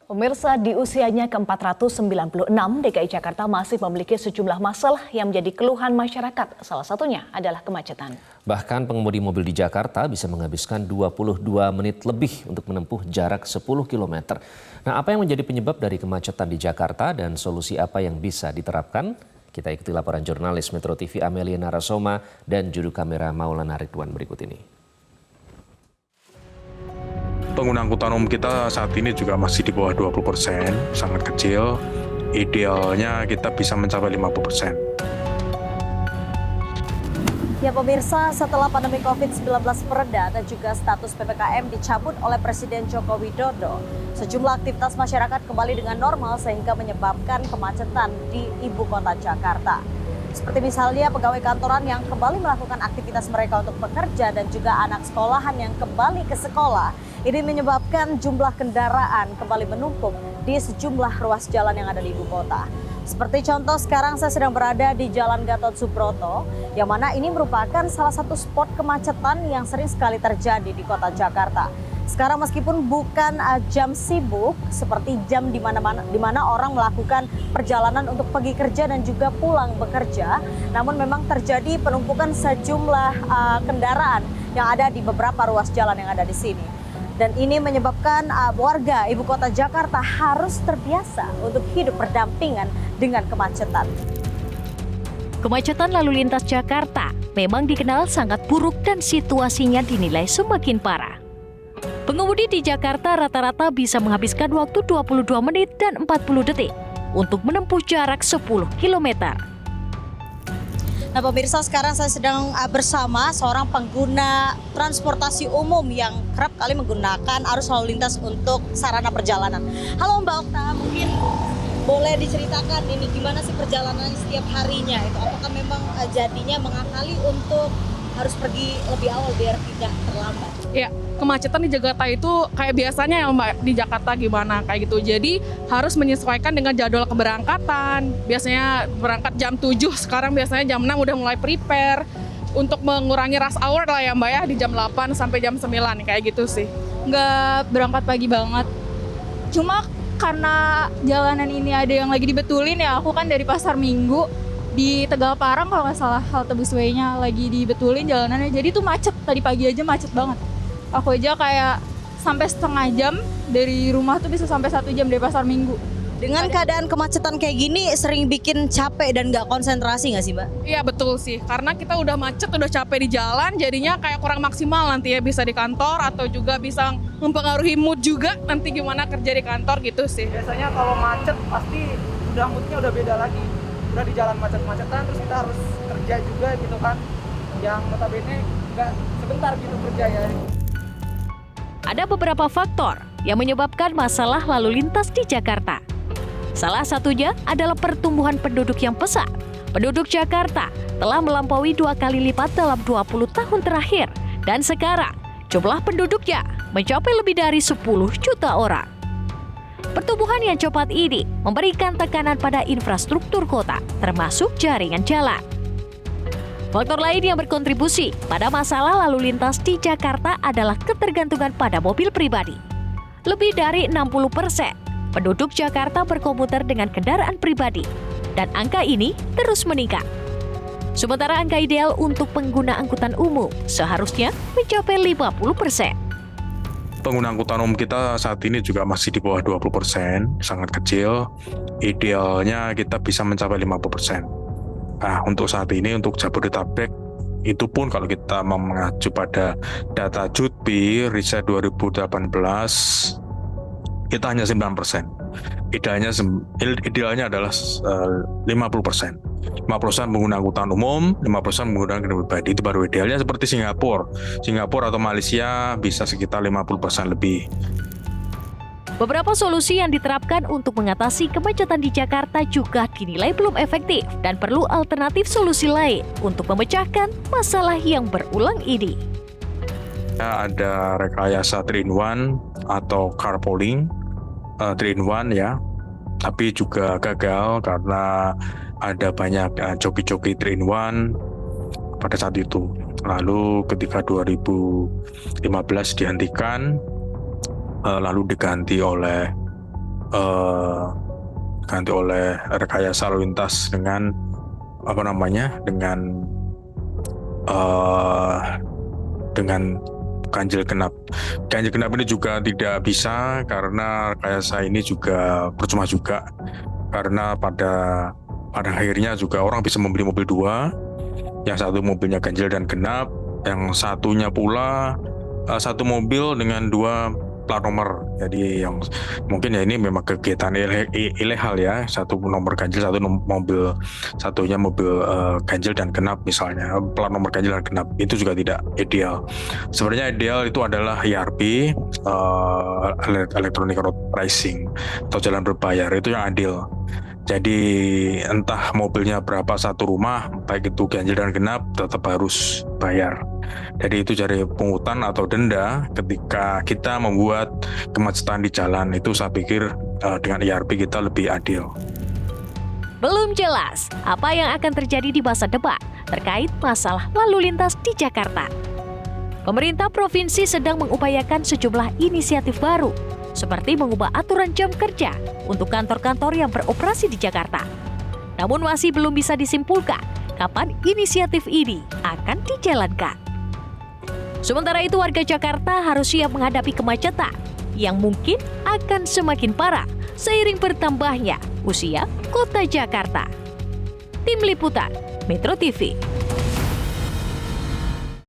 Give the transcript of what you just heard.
Pemirsa, di usianya ke-496, DKI Jakarta masih memiliki sejumlah masalah yang menjadi keluhan masyarakat. Salah satunya adalah kemacetan. Bahkan pengemudi mobil di Jakarta bisa menghabiskan 22 menit lebih untuk menempuh jarak 10 km. Nah, apa yang menjadi penyebab dari kemacetan di Jakarta dan solusi apa yang bisa diterapkan? Kita ikuti laporan jurnalis Metro TV Amelia Narasoma dan juru kamera Maulana Ridwan berikut ini. Pengguna angkutan umum kita saat ini juga masih di bawah 20%, sangat kecil. Idealnya kita bisa mencapai 50%. Ya pemirsa, setelah pandemi COVID-19 mereda dan juga status PPKM dicabut oleh Presiden Joko Widodo, sejumlah aktivitas masyarakat kembali dengan normal sehingga menyebabkan kemacetan di ibu kota Jakarta. Seperti misalnya pegawai kantoran yang kembali melakukan aktivitas mereka untuk bekerja dan juga anak sekolahan yang kembali ke sekolah. Ini menyebabkan jumlah kendaraan kembali menumpuk di sejumlah ruas jalan yang ada di ibu kota. Seperti contoh sekarang saya sedang berada di Jalan Gatot Subroto, yang mana ini merupakan salah satu spot kemacetan yang sering sekali terjadi di kota Jakarta. Sekarang meskipun bukan jam sibuk seperti jam di mana orang melakukan perjalanan untuk pergi kerja dan juga pulang bekerja, namun memang terjadi penumpukan sejumlah kendaraan yang ada di beberapa ruas jalan yang ada di sini. Dan ini menyebabkan warga ibu kota Jakarta harus terbiasa untuk hidup berdampingan dengan kemacetan. Kemacetan lalu lintas Jakarta memang dikenal sangat buruk dan situasinya dinilai semakin parah. Pengemudi di Jakarta rata-rata bisa menghabiskan waktu 22 menit dan 40 detik untuk menempuh jarak 10 km. Nah pemirsa, sekarang saya sedang bersama seorang pengguna transportasi umum yang kerap kali menggunakan arus lalu lintas untuk sarana perjalanan. Halo Mbak Okta, mungkin boleh diceritakan ini gimana sih perjalanannya setiap harinya itu? Apakah memang jadinya mengakali untuk harus pergi lebih awal biar tidak terlambat? Ya, kemacetan di Jakarta itu kayak biasanya ya Mbak, di Jakarta gimana kayak gitu. Jadi harus menyesuaikan dengan jadwal keberangkatan. Biasanya berangkat jam 7, sekarang biasanya jam 6 udah mulai prepare. Untuk mengurangi rush hour lah ya Mbak ya, di jam 8 sampai jam 9 kayak gitu sih. Nggak berangkat pagi banget. Cuma karena jalanan ini ada yang lagi dibetulin ya, aku kan dari Pasar Minggu di Tegal Parang kalau nggak salah, halte busway-nya lagi dibetulin jalanannya. Jadi tuh macet, tadi pagi aja macet banget. Aku aja kayak sampai setengah jam dari rumah tuh bisa sampai 1 jam dari Pasar Minggu. Dengan keadaan kemacetan kayak gini sering bikin capek dan nggak konsentrasi nggak sih Mbak? Iya betul sih, karena kita udah macet, udah capek di jalan, jadinya kayak kurang maksimal nanti ya, bisa di kantor atau juga bisa mempengaruhi mood juga nanti gimana kerja di kantor gitu sih. Biasanya kalau macet pasti udah moodnya udah beda lagi. Udah di jalan macet-macetan terus kita harus kerja juga gitu kan, yang notabene nggak sebentar gitu kerja ya. Ada beberapa faktor yang menyebabkan masalah lalu lintas di Jakarta. Salah satunya adalah pertumbuhan penduduk yang pesat. Penduduk Jakarta telah melampaui 2 kali lipat dalam 20 tahun terakhir. Dan sekarang jumlah penduduknya mencapai lebih dari 10 juta orang. Pertumbuhan yang cepat ini memberikan tekanan pada infrastruktur kota, termasuk jaringan jalan. Faktor lain yang berkontribusi pada masalah lalu lintas di Jakarta adalah ketergantungan pada mobil pribadi. Lebih dari 60% penduduk Jakarta berkomuter dengan kendaraan pribadi, dan angka ini terus meningkat. Sementara angka ideal untuk pengguna angkutan umum seharusnya mencapai 50%. Pengguna angkutan umum kita saat ini juga masih di bawah 20%, sangat kecil. Idealnya kita bisa mencapai 50%. Nah, untuk saat ini, untuk Jabodetabek, itu pun kalau kita mengacu pada data Jutbi, riset 2018, kita hanya 9%. Idealnya adalah 50%. 50% pengguna angkutan umum, 50% menggunakan kendaraan pribadi. Itu baru idealnya seperti Singapura atau Malaysia bisa sekitar 50% lebih. Beberapa solusi yang diterapkan untuk mengatasi kemacetan di Jakarta juga dinilai belum efektif dan perlu alternatif solusi lain untuk memecahkan masalah yang berulang ini. Ada rekayasa 3-in-1 atau carpooling 3-in-1 ya, tapi juga gagal karena ada banyak joki-joki 3-in-1 pada saat itu. Lalu ketika 2015 dihentikan, lalu diganti oleh ganti oleh rekayasa lalu lintas dengan dengan ganjil genap. Ganjil genap ini juga tidak bisa karena rekayasa ini juga percuma juga, karena pada akhirnya juga orang bisa membeli mobil dua, yang satu mobilnya ganjil dan genap, yang satunya pula satu mobil dengan dua plat nomor. Jadi yang mungkin ya ini memang kegiatan ilegal ya, satu nomor ganjil, satunya mobil ganjil dan genap misalnya, plat nomor ganjil dan genap, itu juga tidak ideal. Sebenarnya ideal itu adalah ERP, electronic road pricing atau jalan berbayar, itu yang adil. Jadi entah mobilnya berapa satu rumah, baik itu ganjil dan genap, tetap harus bayar. Jadi itu dari pungutan atau denda ketika kita membuat kemacetan di jalan, itu saya pikir dengan ERP kita lebih adil. Belum jelas apa yang akan terjadi di masa depan terkait masalah lalu lintas di Jakarta. Pemerintah provinsi sedang mengupayakan sejumlah inisiatif baru, seperti mengubah aturan jam kerja untuk kantor-kantor yang beroperasi di Jakarta. Namun masih belum bisa disimpulkan kapan inisiatif ini akan dijalankan. Sementara itu, warga Jakarta harus siap menghadapi kemacetan yang mungkin akan semakin parah seiring bertambahnya usia kota Jakarta. Tim Liputan Metro TV.